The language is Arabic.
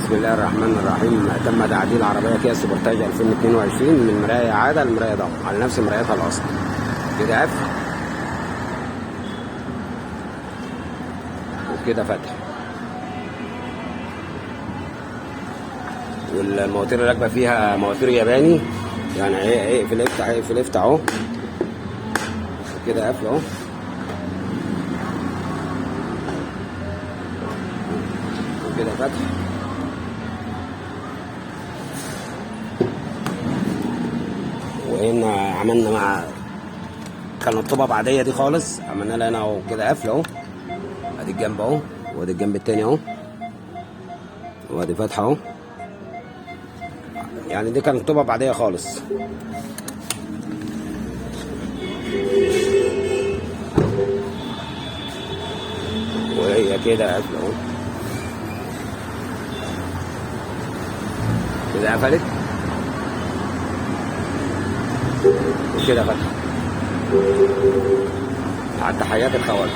بسم الله الرحمن الرحيم. تم تعديل عربية كيا سبورتاج 2022 من مراية عادة لمراية ضغط على نفس مرايتها الأصل. كده قفل وكده فتح. والمواتير اللي راكبة فيها مواتير ياباني، يعني اقفل افتح اقفل افتح اهو. كده قفل اهو. وكده فتح. وهنا عملنا مع كانت طبقة عادية دي خالص، عملنا لها هنا اهو كده قفل اهو. ادي الجنب اهو، وادي الجنب التاني اهو، وادي فتحة اهو. يعني دي كانت طبقة عادية خالص. وهي كده قفل اهو. كده قفلت وكده فتحة. مع تحيات الخواجة.